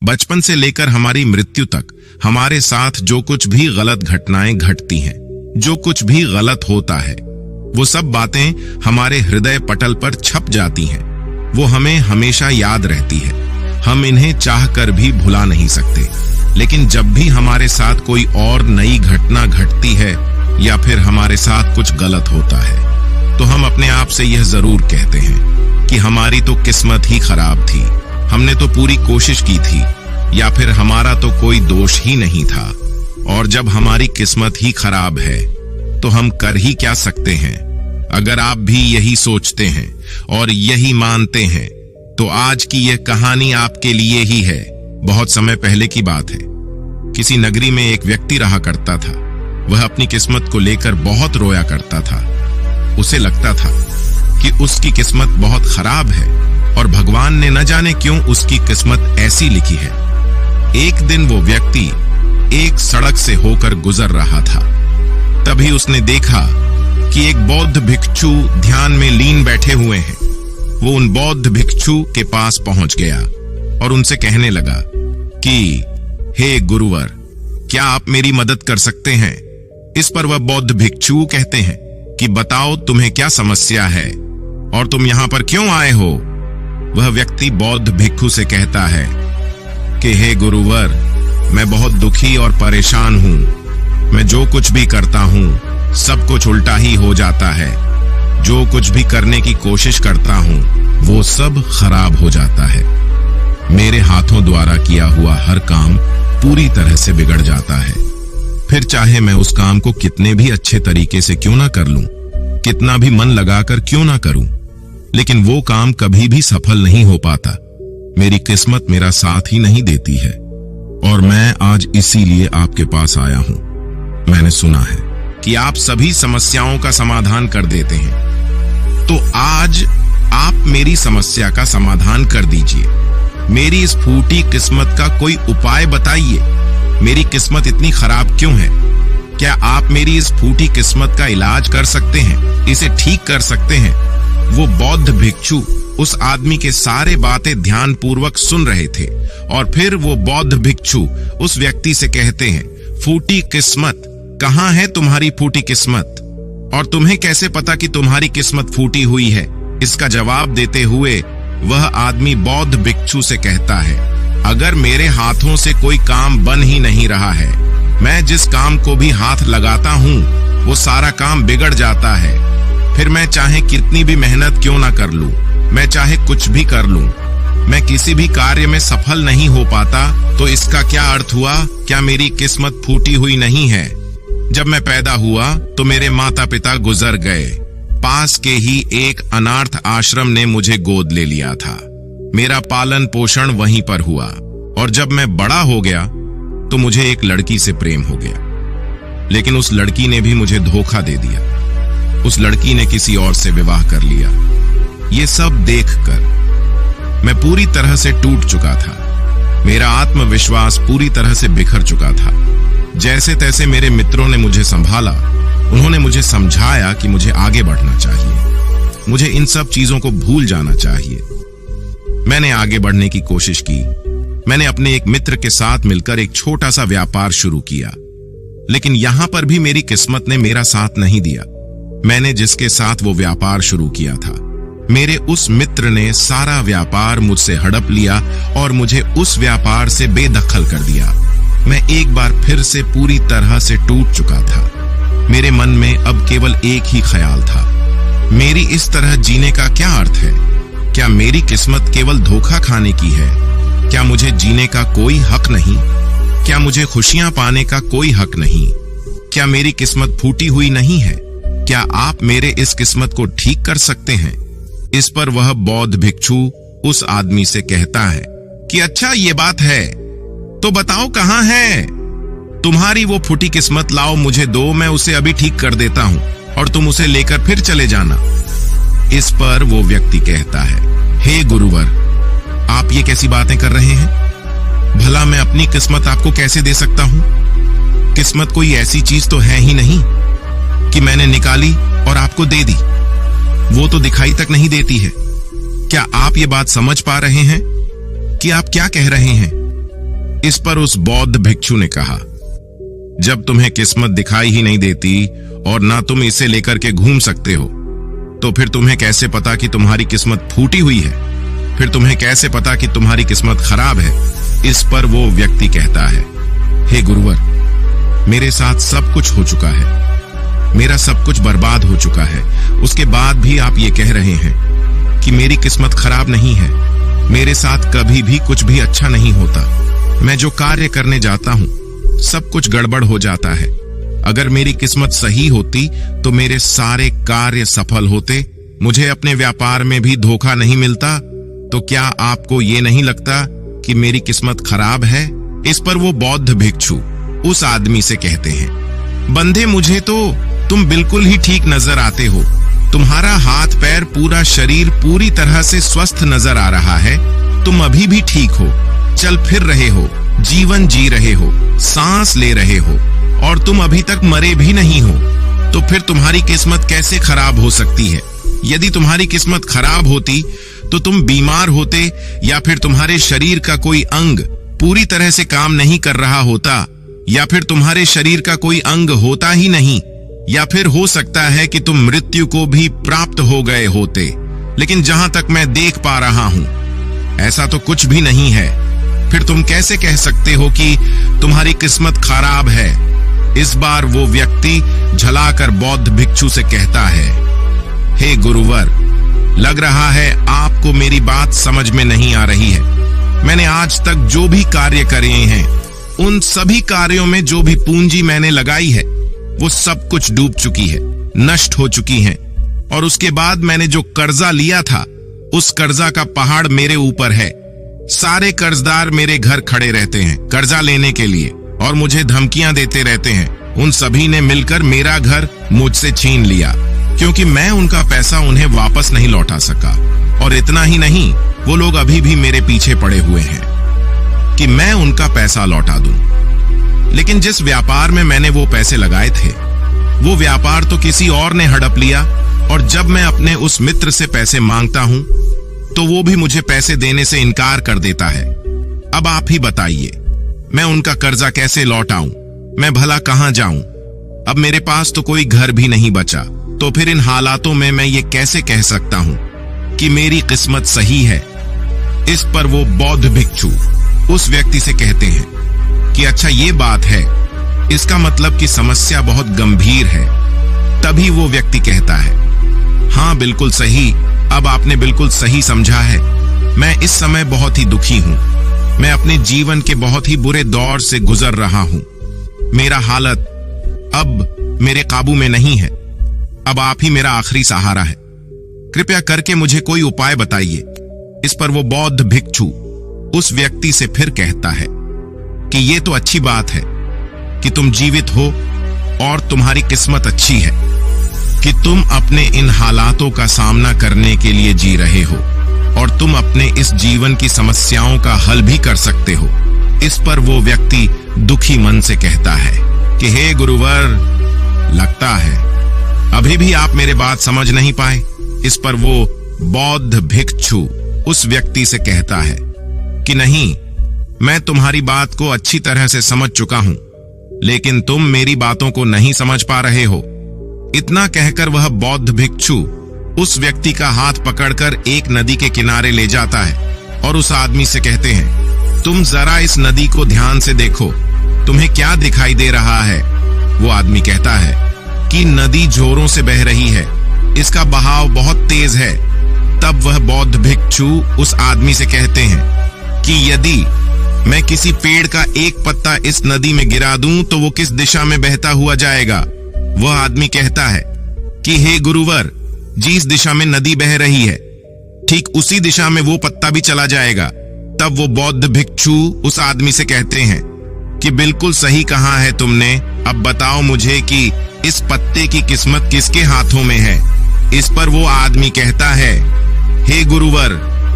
बचपन से लेकर हमारी मृत्यु तक हमारे साथ जो कुछ भी गलत घटनाएं घटती हैं, जो कुछ भी गलत होता है, वो सब बातें हमारे हृदय पटल पर छप जाती हैं। वो हमें हमेशा याद रहती है। हम इन्हें चाहकर भी भुला नहीं सकते। लेकिन जब भी हमारे साथ कोई और नई घटना घटती है या फिर हमारे साथ कुछ गलत होता है, तो हम अपने आप से यह जरूर कहते हैं कि हमारी तो किस्मत ही खराब थी, हमने तो पूरी कोशिश की थी, या फिर हमारा तो कोई दोष ही नहीं था। और जब हमारी किस्मत ही खराब है तो हम कर ही क्या सकते हैं। अगर आप भी यही सोचते हैं और यही मानते हैं तो आज की यह कहानी आपके लिए ही है। बहुत समय पहले की बात है। किसी नगरी में एक व्यक्ति रहा करता था। वह अपनी किस्मत को लेकर बहुत रोया करता था। उसे लगता था कि उसकी किस्मत बहुत खराब है और भगवान ने न जाने क्यों उसकी किस्मत ऐसी लिखी है। एक दिन वो व्यक्ति एक सड़क से होकर गुजर रहा था। तभी उसने देखा कि एक बौद्ध भिक्षु ध्यान में लीन बैठे हुए हैं। वो उन बौद्ध भिक्षु के पास पहुंच गया और उनसे कहने लगा कि हे गुरुवर, क्या आप मेरी मदद कर सकते हैं। इस पर वह बौद्ध भिक्षु कहते हैं कि बताओ तुम्हें क्या समस्या है और तुम यहां पर क्यों आए हो। वह व्यक्ति बौद्ध भिक्षु से कहता है कि हे गुरुवर, मैं बहुत दुखी और परेशान हूं। मैं जो कुछ भी करता हूं सब कुछ उल्टा ही हो जाता है। जो कुछ भी करने की कोशिश करता हूं वो सब खराब हो जाता है। मेरे हाथों द्वारा किया हुआ हर काम पूरी तरह से बिगड़ जाता है। फिर चाहे मैं उस काम को कितने भी अच्छे तरीके से क्यों ना कर लूं, कितना भी मन लगाकर क्यों ना करूं, लेकिन वो काम कभी भी सफल नहीं हो पाता। मेरी किस्मत मेरा साथ ही नहीं देती है और मैं आज इसीलिए आपके पास आया हूं। मैंने सुना है कि आप सभी समस्याओं का समाधान कर देते हैं, तो आज आप मेरी समस्या का समाधान कर दीजिए। मेरी इस फूटी किस्मत का कोई उपाय बताइए। मेरी किस्मत इतनी खराब क्यों है? क्या आप मेरी इस फूटी किस्मत का इलाज कर सकते हैं, इसे ठीक कर सकते हैं? वो बौद्ध भिक्षु उस आदमी के सारे बातें ध्यान पूर्वक सुन रहे थे और फिर वो बौद्ध भिक्षु उस व्यक्ति से कहते हैं, फूटी किस्मत, कहां है तुम्हारी फूटी किस्मत? और तुम्हें कैसे पता कि तुम्हारी किस्मत फूटी हुई है? इसका जवाब देते हुए वह आदमी बौद्ध भिक्षु से कहता है, अगर मेरे हाथों से कोई काम बन ही नहीं रहा है, मैं जिस काम को भी हाथ लगाता हूं वो सारा काम बिगड़ जाता है। फिर मैं चाहे कितनी भी मेहनत क्यों ना कर लूं, मैं चाहे कुछ भी कर लूं, मैं किसी भी कार्य में सफल नहीं हो पाता, तो इसका क्या अर्थ हुआ? क्या मेरी किस्मत फूटी हुई नहीं है? जब मैं पैदा हुआ तो मेरे माता पिता गुजर गए। पास के ही एक अनाथ आश्रम ने मुझे गोद ले लिया था। मेरा पालन पोषण वहीं पर हुआ और जब मैं बड़ा हो गया तो मुझे एक लड़की से प्रेम हो गया, लेकिन उस लड़की ने भी मुझे धोखा दे दिया। उस लड़की ने किसी और से विवाह कर लिया। ये सब देखकर मैं पूरी तरह से टूट चुका था। मेरा आत्मविश्वास पूरी तरह से बिखर चुका था। जैसे तैसे मेरे मित्रों ने मुझे संभाला। उन्होंने मुझे समझाया कि मुझे आगे बढ़ना चाहिए, मुझे इन सब चीजों को भूल जाना चाहिए। मैंने आगे बढ़ने की कोशिश की। मैंने अपने एक मित्र के साथ मिलकर एक छोटा सा व्यापार शुरू किया, लेकिन यहां पर भी मेरी किस्मत ने मेरा साथ नहीं दिया। मैंने जिसके साथ वो व्यापार शुरू किया था, मेरे उस मित्र ने सारा व्यापार मुझसे हड़प लिया और मुझे उस व्यापार से बेदखल कर दिया। मैं एक बार फिर से पूरी तरह से टूट चुका था। मेरे मन में अब केवल एक ही ख्याल था, मेरी इस तरह जीने का क्या अर्थ है? क्या मेरी किस्मत केवल धोखा खाने की है? क्या मुझे जीने का कोई हक नहीं? क्या मुझे खुशियां पाने का कोई हक नहीं? क्या मेरी किस्मत फूटी हुई नहीं है? क्या आप मेरे इस किस्मत को ठीक कर सकते हैं? इस पर वह बौद्ध भिक्षु उस आदमी से कहता है कि अच्छा ये बात है, तो बताओ कहां है? तुम्हारी वो फूटी किस्मत लाओ, मुझे दो, मैं उसे अभी ठीक कर देता हूं और तुम उसे लेकर फिर चले जाना। इस पर वो व्यक्ति कहता है, हे गुरुवर, आप ये कैसी बातें कर रहे हैं? भला मैं अपनी किस्मत आपको कैसे दे सकता हूं? किस्मत कोई ऐसी चीज तो है ही नहीं कि मैंने निकाली और आपको दे दी। वो तो दिखाई तक नहीं देती है। क्या आप ये बात समझ पा रहे हैं कि आप क्या कह रहे हैं? इस पर उस बौद्ध भिक्षु ने कहा, जब तुम्हें किस्मत दिखाई ही नहीं देती और ना तुम इसे लेकर के घूम सकते हो, तो फिर तुम्हें कैसे पता कि तुम्हारी किस्मत फूटी हुई है? फिर तुम्हें कैसे पता कि तुम्हारी किस्मत खराब है? इस पर वो व्यक्ति कहता है, हे गुरुवर, मेरे साथ सब कुछ हो चुका है, मेरा सब कुछ बर्बाद हो चुका है, उसके बाद भी आप ये कह रहे हैं कि मेरी किस्मत खराब नहीं है। मेरे साथ कभी भी कुछ भी अच्छा नहीं होता। मैं जो कार्य करने जाता हूं सब कुछ गड़बड़ हो जाता है। अगर मेरी किस्मत सही होती तो मेरे सारे कार्य सफल होते। मुझे अपने व्यापार में भी धोखा नहीं मिलता। तो क्या आपको ये नहीं लगता कि मेरी किस्मत खराब है? इस पर वो बौद्ध भिक्षु उस आदमी से कहते हैं, बंदे, मुझे तो तुम बिल्कुल ही ठीक नजर आते हो। तुम्हारा हाथ पैर पूरा शरीर पूरी तरह से स्वस्थ नजर आ रहा है। तुम अभी भी ठीक हो, चल फिर रहे हो, जीवन जी रहे हो, सांस ले रहे हो और तुम अभी तक मरे भी नहीं हो। तो फिर तुम्हारी किस्मत कैसे खराब हो सकती है? यदि तुम्हारी किस्मत खराब होती तो तुम बीमार होते, या फिर तुम्हारे शरीर का कोई अंग पूरी तरह से काम नहीं कर रहा होता, या फिर तुम्हारे शरीर का कोई अंग होता ही नहीं, या फिर हो सकता है कि तुम मृत्यु को भी प्राप्त हो गए होते। लेकिन जहां तक मैं देख पा रहा हूं, ऐसा तो कुछ भी नहीं है। फिर तुम कैसे कह सकते हो कि तुम्हारी किस्मत खराब है? इस बार वो व्यक्ति झलाकर बौद्ध भिक्षु से कहता है, हे गुरुवर, लग रहा है आपको मेरी बात समझ में नहीं आ रही है। मैंने आज तक जो भी कार्य करे हैं, उन सभी कार्यों में जो भी पूंजी मैंने लगाई है, वो सब कुछ डूब चुकी है, नष्ट हो चुकी है। और उसके बाद मैंने जो कर्जा लिया था, उस कर्जा का पहाड़ मेरे ऊपर है। सारे कर्जदार मेरे घर खड़े रहते हैं कर्जा लेने के लिए और मुझे धमकियां देते रहते हैं। उन सभी ने मिलकर मेरा घर मुझसे छीन लिया, क्योंकि मैं उनका पैसा उन्हें वापस नहीं लौटा सका। और इतना ही नहीं, वो लोग अभी भी मेरे पीछे पड़े हुए हैं कि मैं उनका पैसा लौटा दूं। लेकिन जिस व्यापार में मैंने वो पैसे लगाए थे, वो व्यापार तो किसी और ने हड़प लिया। और जब मैं अपने उस मित्र से पैसे मांगता हूं, तो वो भी मुझे पैसे देने से इनकार कर देता है। अब आप ही बताइए, मैं उनका कर्जा कैसे लौटाऊं? मैं भला कहां जाऊं? अब मेरे पास तो कोई घर भी नहीं बचा। तो फिर इन हालातों में मैं ये कैसे कह सकता हूं कि मेरी किस्मत सही है? इस पर वो बौद्ध भिक्षु उस व्यक्ति से कहते हैं कि अच्छा, ये बात है, इसका मतलब कि समस्या बहुत गंभीर है। तभी वो व्यक्ति कहता है, हाँ बिल्कुल सही, अब आपने बिल्कुल सही समझा है। मैं इस समय बहुत ही दुखी हूं। मैं अपने जीवन के बहुत ही बुरे दौर से गुजर रहा हूं। मेरा हालत अब मेरे काबू में नहीं है। अब आप ही मेरा आखिरी सहारा है। कृपया करके मुझे कोई उपाय बताइए। इस पर वो बौद्ध भिक्षु उस व्यक्ति से फिर कहता है कि ये तो अच्छी बात है कि तुम जीवित हो और तुम्हारी किस्मत अच्छी है कि तुम अपने इन हालातों का सामना करने के लिए जी रहे हो और तुम अपने इस जीवन की समस्याओं का हल भी कर सकते हो। इस पर वो व्यक्ति दुखी मन से कहता है कि हे गुरुवर, लगता है अभी भी आप मेरे बात समझ नहीं पाए। इस पर वो बौद्ध भिक्षु उस व्यक्ति से कहता है कि नहीं, मैं तुम्हारी बात को अच्छी तरह से समझ चुका हूं, लेकिन तुम मेरी बातों को नहीं समझ पा रहे हो। इतना कहकर वह बौद्ध भिक्षु उस व्यक्ति का हाथ पकड़कर एक नदी के किनारे ले जाता है और उस आदमी से कहते हैं, तुम जरा इस नदी को ध्यान से देखो, तुम्हें क्या दिखाई दे रहा है? वो आदमी कहता है कि नदी जोरों से बह रही है, इसका बहाव बहुत तेज है। तब वह बौद्ध भिक्षु उस आदमी से कहते हैं कि यदि मैं किसी पेड़ का एक पत्ता इस नदी में गिरा दूं तो वो किस दिशा में बहता हुआ जाएगा? वह आदमी कहता है कि हे गुरुवर, जिस दिशा में नदी बह रही है, ठीक उसी दिशा में वो पत्ता भी चला जाएगा। तब वो बौद्ध भिक्षु उस आदमी से कहते हैं कि बिल्कुल सही कहा है तुमने। अब बताओ मुझे कि इस पत्ते की किस्मत किसके हाथों में है? इस पर वो आदमी कहता है, हे गुरुवर,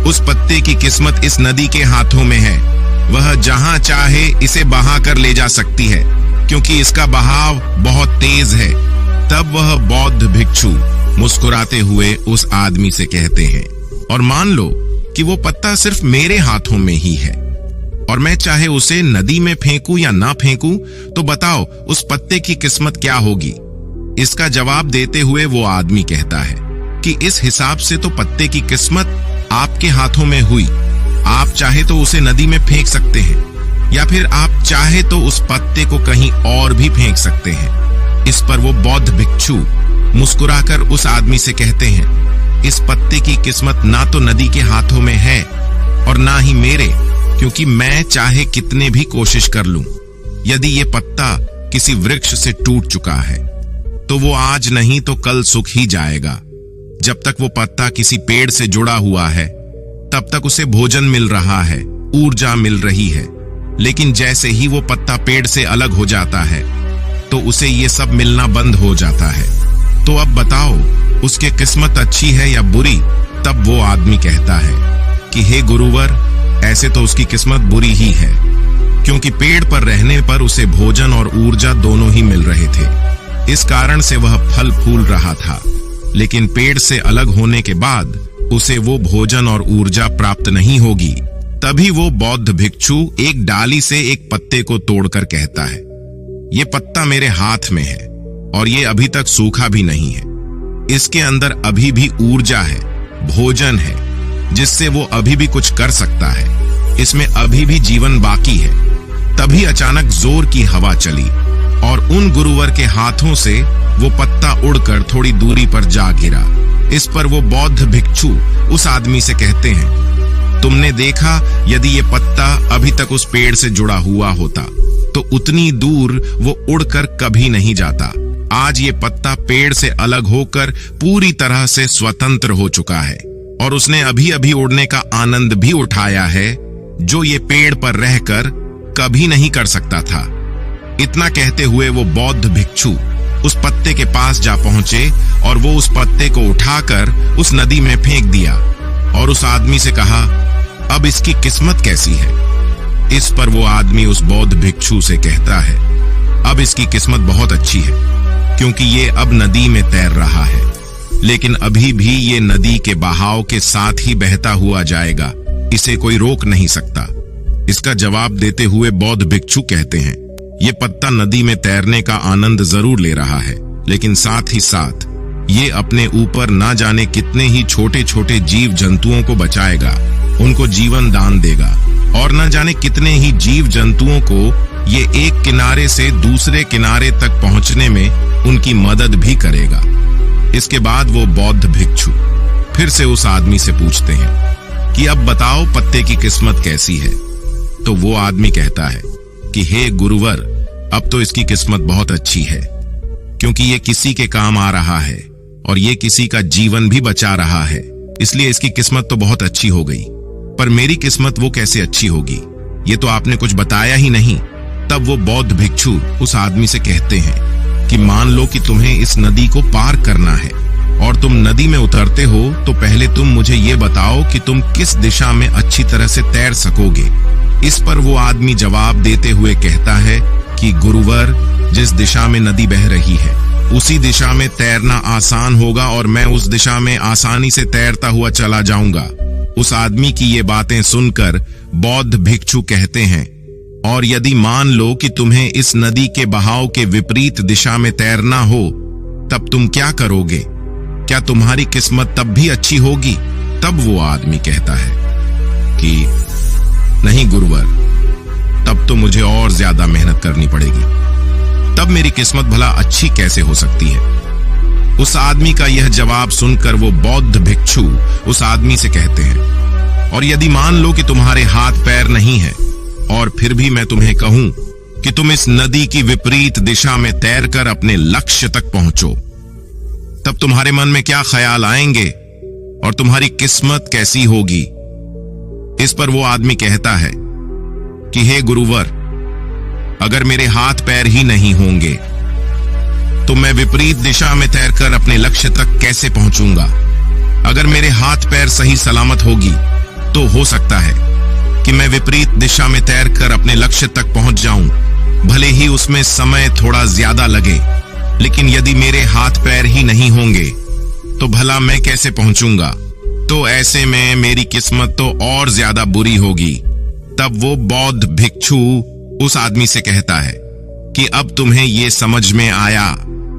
उस पत्ते की किस्मत इस नदी के हाथों में है। वह जहां चाहे इसे बहा कर ले जा सकती है, क्योंकि इसका बहाव बहुत तेज है। तब वह बौद्ध भिक्षु मुस्कुराते हुए उस आदमी से कहते हैं, और मान लो कि वो पत्ता सिर्फ मेरे हाथों में ही है और मैं चाहे उसे नदी में फेंकूं या ना फेंकूं, तो बताओ उस पत्ते की किस्मत क्या होगी? इसका जवाब देते हुए वो आदमी कहता है कि इस हिसाब से तो पत्ते की किस्मत आपके हाथों में हुई। आप चाहे तो उसे नदी में फेंक सकते हैं, या फिर आप चाहे तो उस पत्ते को कहीं और भी फेंक सकते हैं। इस पर वो बौद्ध भिक्षु मुस्कुराकर उस आदमी से कहते हैं, इस पत्ते की किस्मत ना तो नदी के हाथों में है और ना ही मेरे, क्योंकि मैं चाहे कितने भी कोशिश कर लूं, यदि ये पत्ता किसी वृक्ष से टूट चुका है तो वो आज नहीं तो कल सूख ही जाएगा। जब तक वो पत्ता किसी पेड़ से जुड़ा हुआ है तब तक उसे भोजन मिल रहा है, ऊर्जा मिल रही है, लेकिन जैसे ही वो पत्ता पेड़ से अलग हो जाता है तो उसे ये सब मिलना बंद हो जाता है। तो अब बताओ उसकी किस्मत अच्छी है या बुरी? तब वो आदमी कहता है कि हे गुरुवर, ऐसे तो उसकी किस्मत बुरी ही है, क्योंकि पेड़ पर रहने पर उसे भोजन और ऊर्जा दोनों ही मिल रहे थे। इस कारण से वह फल फूल रहा था, लेकिन पेड़ से अलग होने के बाद उसे वो भोजन और ऊर्जा प्राप्त नहीं होगी। तभी वो बौद्ध भिक्षु एक डाली से एक पत्ते को तोड़कर कहता है, ये पत्ता मेरे हाथ में है और ये अभी तक सूखा भी नहीं है। इसके अंदर अभी भी ऊर्जा है, भोजन है, जिससे वो अभी भी कुछ कर सकता है। इसमें अभी भी जीवन बाकी है। तभी अचानक जोर की हवा चली और उन गुरुवर के हाथों से वो पत्ता उड़कर थोड़ी दूरी पर जा गिरा। इस पर वो बौद्ध भिक्षु उस आदमी से कहते हैं, तुमने देखा, यदि ये पत्ता अभी तक उस पेड़ से जुड़ा हुआ होता तो उतनी दूर वो उड़कर कभी नहीं जाता। आज ये पत्ता पेड़ से अलग होकर पूरी तरह से स्वतंत्र हो चुका है और उसने अभी अभी उड़ने का आनंद भी उठाया है, जो ये पेड़ पर रहकर कभी नहीं कर सकता था। इतना कहते हुए वो बौद्ध भिक्षु उस पत्ते के पास जा पहुंचे और वो उस पत्ते को उठाकर उस नदी में फेंक दिया और उस आदमी से कहा, अब इसकी किस्मत कैसी है? इस पर वो आदमी उस बौद्ध भिक्षु से कहता है, अब इसकी किस्मत बहुत अच्छी है, क्योंकि ये अब नदी में तैर रहा है, लेकिन अभी भी ये नदी के बहाव के साथ ही बहता हुआ जाएगा, इसे कोई रोक नहीं सकता। इसका जवाब देते हुए बौद्ध भिक्षु कहते हैं, ये पत्ता नदी में तैरने का आनंद जरूर ले रहा है, लेकिन साथ ही साथ ये अपने ऊपर ना जाने कितने ही छोटे छोटे जीव जंतुओं को बचाएगा, उनको जीवन दान देगा और न जाने कितने ही जीव जंतुओं को ये एक किनारे से दूसरे किनारे तक पहुंचने में उनकी मदद भी करेगा। इसके बाद वो बौद्ध भिक्षु फिर से उस आदमी से पूछते हैं कि अब बताओ पत्ते की किस्मत कैसी है? तो वो आदमी कहता है कि हे गुरुवर, अब तो इसकी किस्मत बहुत अच्छी है, क्योंकि ये किसी के काम आ रहा है और ये किसी का जीवन भी बचा रहा है, इसलिए इसकी किस्मत तो बहुत अच्छी हो गई। पर मेरी किस्मत वो कैसे अच्छी होगी, ये तो आपने कुछ बताया ही नहीं। तब वो बौद्ध भिक्षु उस आदमी से कहते हैं कि मान लो कि तुम्हें इस नदी को पार करना है और तुम नदी में उतरते हो, तो पहले तुम मुझे ये बताओ कि तुम किस दिशा में अच्छी तरह से तैर सकोगे। इस पर वो आदमी जवाब देते हुए कहता है कि गुरुवर, जिस दिशा में नदी बह रही है उसी दिशा में तैरना आसान होगा और मैं उस दिशा में आसानी से तैरता हुआ चला जाऊंगा। उस आदमी की ये बातें सुनकर बौद्ध भिक्षु कहते हैं, और यदि मान लो कि तुम्हें इस नदी के बहाव के विपरीत दिशा में तैरना हो, तब तुम क्या करोगे? क्या तुम्हारी किस्मत तब भी अच्छी होगी? तब वो आदमी कहता है कि नहीं गुरुवर, तब तो मुझे और ज्यादा मेहनत करनी पड़ेगी, तब मेरी किस्मत भला अच्छी कैसे हो सकती है? उस आदमी का यह जवाब सुनकर वो बौद्ध भिक्षु उस आदमी से कहते हैं, और यदि मान लो कि तुम्हारे हाथ पैर नहीं है और फिर भी मैं तुम्हें कहूं कि तुम इस नदी की विपरीत दिशा में तैरकर अपने लक्ष्य तक पहुंचो, तब तुम्हारे मन में क्या ख्याल आएंगे और तुम्हारी किस्मत कैसी होगी? इस पर वो आदमी कहता है कि हे गुरुवर, अगर मेरे हाथ पैर ही नहीं होंगे तो मैं विपरीत दिशा में तैरकर अपने लक्ष्य तक कैसे पहुंचूंगा? अगर मेरे हाथ पैर सही सलामत होगी तो हो सकता है कि मैं विपरीत दिशा में तैरकर अपने लक्ष्य तक पहुंच जाऊं, भले ही उसमें समय थोड़ा ज्यादा लगे, लेकिन यदि मेरे हाथ पैर ही नहीं होंगे तो भला मैं कैसे पहुंचूंगा? तो ऐसे में मेरी किस्मत तो और ज्यादा बुरी होगी। तब वो बौद्ध भिक्षु उस आदमी से कहता है कि अब तुम्हें ये समझ में आया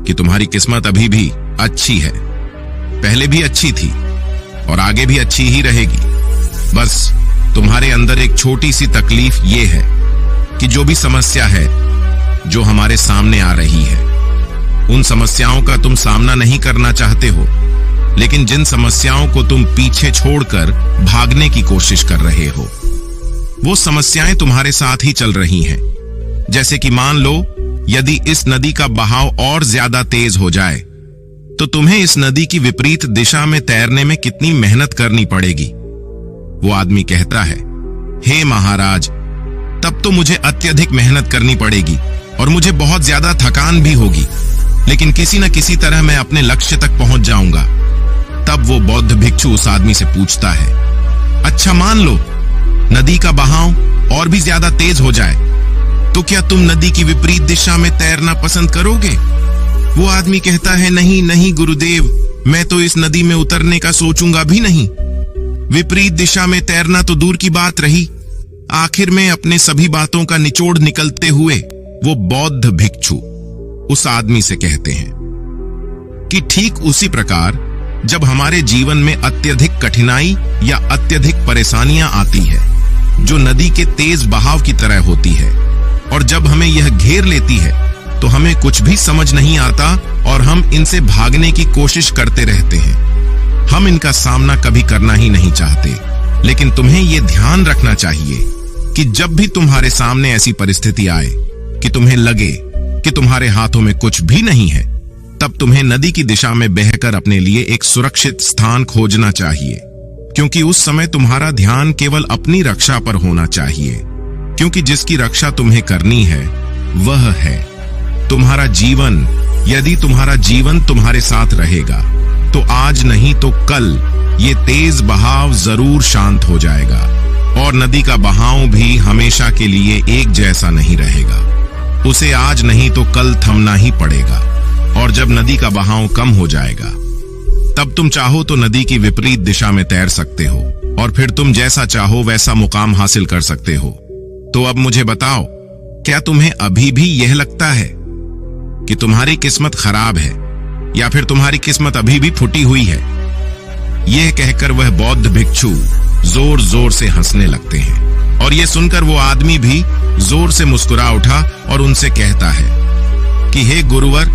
कि तुम्हारी किस्मत अभी भी अच्छी है, पहले भी अच्छी थी और आगे भी अच्छी ही रहेगी। बस तुम्हारे अंदर एक छोटी सी तकलीफ ये है कि जो भी समस्या है जो हमारे सामने आ रही है, उन समस्याओं का तुम सामना नहीं करना चाहते हो, लेकिन जिन समस्याओं को तुम पीछे छोड़कर भागने की कोशिश कर रहे हो, वो समस्याएं तुम्हारे साथ ही चल रही हैं। जैसे कि मान लो यदि इस नदी का बहाव और ज्यादा तेज हो जाए तो तुम्हें इस नदी की विपरीत दिशा में तैरने में कितनी मेहनत करनी पड़ेगी। वो आदमी कहता है, हे महाराज, तब तो मुझे अत्यधिक मेहनत करनी पड़ेगी और मुझे बहुत ज्यादा थकान भी होगी, लेकिन किसी न किसी तरह मैं अपने लक्ष्य तक पहुंच जाऊंगा। तब वो बौद्ध भिक्षु उस आदमी से पूछता है, अच्छा मान लो नदी का बहाव और भी ज्यादा तेज हो जाए तो क्या तुम नदी की विपरीत दिशा में तैरना पसंद करोगे? वो आदमी कहता है, नहीं नहीं गुरुदेव, मैं तो इस नदी में उतरने का सोचूंगा भी नहीं। विपरीत दिशा में तैरना तो दूर की बात रही। आखिर में अपने सभी बातों का निचोड़ निकलते हुए वो बौद्ध भिक्षु उस आदमी से कहते हैं कि ठीक उसी प्रकार जब हमारे जीवन में अत्यधिक कठिनाई या अत्यधिक परेशानियां आती है, जो नदी के तेज बहाव की तरह होती है, और जब हमें यह घेर लेती है तो हमें कुछ भी समझ नहीं आता और हम इनसे भागने की कोशिश करते रहते हैं। हम इनका सामना कभी करना ही नहीं चाहते, लेकिन तुम्हें यह ध्यान रखना चाहिए कि जब भी तुम्हारे सामने ऐसी परिस्थिति आए कि तुम्हें लगे कि तुम्हारे हाथों में कुछ भी नहीं है, तब तुम्हें नदी की दिशा में बहकर अपने लिए एक सुरक्षित स्थान खोजना चाहिए, क्योंकि उस समय तुम्हारा ध्यान केवल अपनी रक्षा पर होना चाहिए, क्योंकि जिसकी रक्षा तुम्हें करनी है वह है तुम्हारा जीवन। यदि तुम्हारा जीवन तुम्हारे साथ रहेगा तो आज नहीं तो कल ये तेज बहाव जरूर शांत हो जाएगा और नदी का बहाव भी हमेशा के लिए एक जैसा नहीं रहेगा। उसे आज नहीं तो कल थमना ही पड़ेगा, और जब नदी का बहाव कम हो जाएगा तब तुम चाहो तो नदी की विपरीत दिशा में तैर सकते हो और फिर तुम जैसा चाहो वैसा मुकाम हासिल कर सकते हो। तो अब मुझे बताओ, क्या तुम्हें अभी भी यह लगता है कि तुम्हारी किस्मत खराब है या फिर तुम्हारी किस्मत अभी भी फूटी हुई है? यह कहकर वह बौद्ध भिक्षु जोर जोर से हंसने लगते हैं और यह सुनकर वो आदमी भी जोर से मुस्कुरा उठा और उनसे कहता है कि हे गुरुवर,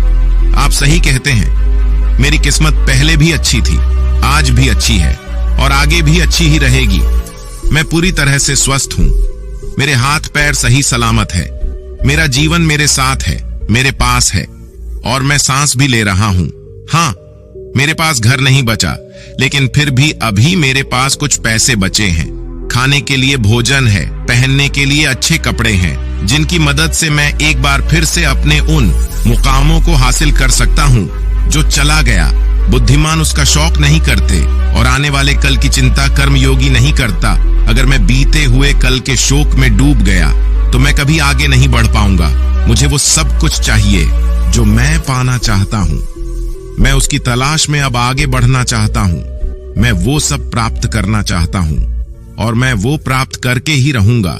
आप सही कहते हैं, मेरी किस्मत पहले भी अच्छी थी, आज भी अच्छी है और आगे भी अच्छी ही रहेगी। मैं पूरी तरह से स्वस्थ हूं, मेरे हाथ पैर सही सलामत है, मेरा जीवन मेरे साथ है, मेरे पास है और मैं सांस भी ले रहा हूं। हाँ, मेरे पास घर नहीं बचा, लेकिन फिर भी अभी मेरे पास कुछ पैसे बचे हैं, खाने के लिए भोजन है, पहनने के लिए अच्छे कपड़े हैं, जिनकी मदद से मैं एक बार फिर से अपने उन मुकामों को हासिल कर सकता हूं जो चला गया। बुद्धिमान उसका शौक नहीं करते और आने वाले कल की चिंता कर्मयोगी नहीं करता। अगर मैं बीते हुए कल के शोक में डूब गया तो मैं कभी आगे नहीं बढ़ पाऊंगा। मुझे वो सब कुछ चाहिए जो मैं पाना चाहता हूं। मैं उसकी तलाश में अब आगे बढ़ना चाहता हूं। मैं वो सब प्राप्त करना चाहता हूं और मैं वो प्राप्त करके ही रहूंगा,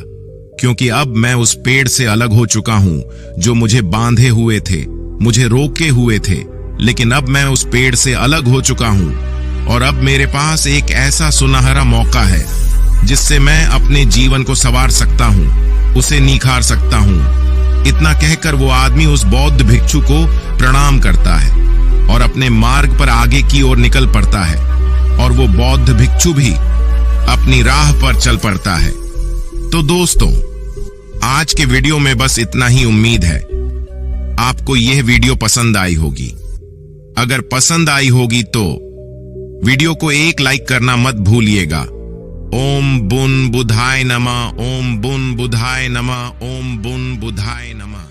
क्योंकि अब मैं उस पेड़ से अलग हो चुका हूं जो मुझे बांधे हुए थे, मुझे रोके हुए थे। लेकिन अब मैं उस पेड़ से अलग हो चुका हूं और अब मेरे पास एक ऐसा सुनहरा मौका है जिससे मैं अपने जीवन को संवार सकता हूं, उसे निखार सकता हूं। इतना कहकर वो आदमी उस बौद्ध भिक्षु को प्रणाम करता है और अपने मार्ग पर आगे की ओर निकल पड़ता है और वो बौद्ध भिक्षु भी अपनी राह पर चल पड़ता है। तो दोस्तों, आज के वीडियो में बस इतना ही। उम्मीद है आपको यह वीडियो पसंद आई होगी। अगर पसंद आई होगी तो वीडियो को एक लाइक करना मत भूलिएगा। ओम बुन बुधाय नमः, ओम बुन बुधाय नमः, ओम बुन बुधाय नमः।